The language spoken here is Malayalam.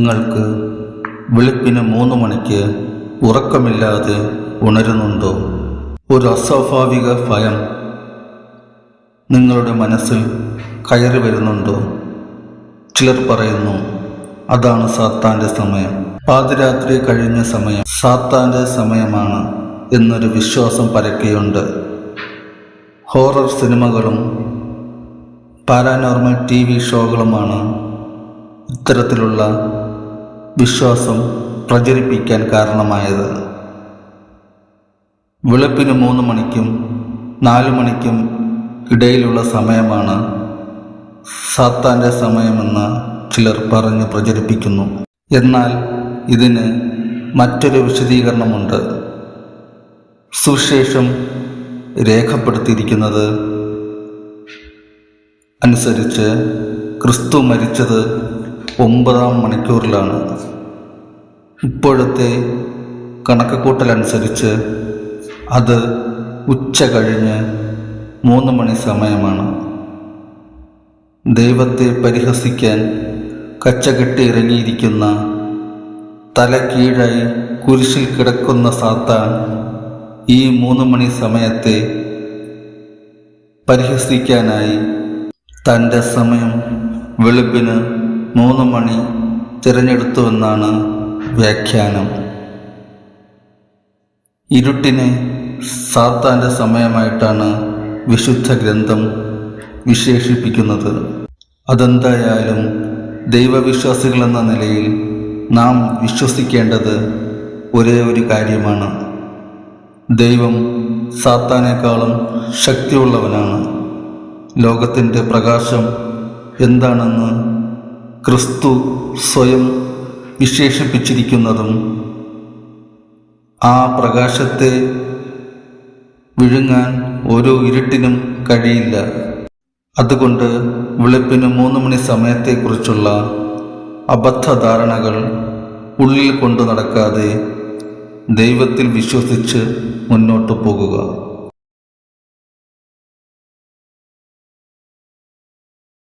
നിങ്ങൾക്ക് വെളുപ്പിന് 3 മണിക്ക് ഉറക്കമില്ലാതെ ഉണരുന്നുണ്ടോ? ഒരു അസ്വാഭാവിക ഭയം നിങ്ങളുടെ മനസ്സിൽ കയറി വരുന്നുണ്ടോ? ചിലർ പറയുന്നു അതാണ് സാത്താൻ്റെ സമയം, പാതിരാത്രി കഴിഞ്ഞ സമയം സാത്താൻ്റെ സമയമാണ് എന്നൊരു വിശ്വാസം പരക്കെയുണ്ട്. ഹൊറർ സിനിമകളും പാരാനോർമൽ TV ഷോകളുമാണ് ഇത്തരത്തിലുള്ള വിശ്വാസം പ്രചരിപ്പിക്കാൻ കാരണമായത്. വെളുപ്പിന് 3 മണിക്കും 4 മണിക്കും ഇടയിലുള്ള സമയമാണ് സാത്താൻ്റെ സമയമെന്ന് ചിലർ പറഞ്ഞ് പ്രചരിപ്പിക്കുന്നു. എന്നാൽ ഇതിന് മറ്റൊരു വിശദീകരണമുണ്ട്. സുവിശേഷം രേഖപ്പെടുത്തിയിരിക്കുന്നത് അനുസരിച്ച് ക്രിസ്തു മരിച്ചത് 9-ാം മണിക്കൂറിലാണ്. ഇപ്പോഴത്തെ കണക്കുകൂട്ടലനുസരിച്ച് അത് ഉച്ച കഴിഞ്ഞ് 3 മണി സമയമാണ്. ദൈവത്തെ പരിഹസിക്കാൻ കച്ചകെട്ടി ഇറങ്ങിയിരിക്കുന്ന, തല കീഴായി കുരിശിൽ കിടക്കുന്ന സാത്താൻ ഈ 3 മണി സമയത്തെ പരിഹസിക്കാനായി തൻ്റെ സമയം വെളുപ്പിന് 3 മണി തിരഞ്ഞെടുത്തുവെന്നാണ് വ്യാഖ്യാനം. ഇരുട്ടിനെ സാത്താൻ്റെ സമയമായിട്ടാണ് വിശുദ്ധ ഗ്രന്ഥം വിശേഷിപ്പിക്കുന്നത്. അതെന്തായാലും ദൈവവിശ്വാസികളെന്ന നിലയിൽ നാം വിശ്വസിക്കേണ്ടത് ഒരേ ഒരു കാര്യമാണ്: ദൈവം സാത്താനേക്കാളും ശക്തിയുള്ളവനാണ്. ലോകത്തിൻ്റെ പ്രകാശം എന്താണെന്ന് ക്രിസ്തു സ്വയം വിശേഷിപ്പിച്ചിരിക്കുന്നതും ആ പ്രകാശത്തെ വിഴുങ്ങാൻ ഓരോ ഇരുട്ടിനും കഴിയില്ല. അതുകൊണ്ട് വെളുപ്പിന് 3 മണി സമയത്തെക്കുറിച്ചുള്ള അബദ്ധധാരണകൾ ഉള്ളിൽ കൊണ്ടു നടക്കാതെ ദൈവത്തിൽ വിശ്വസിച്ച് മുന്നോട്ടു പോകുക.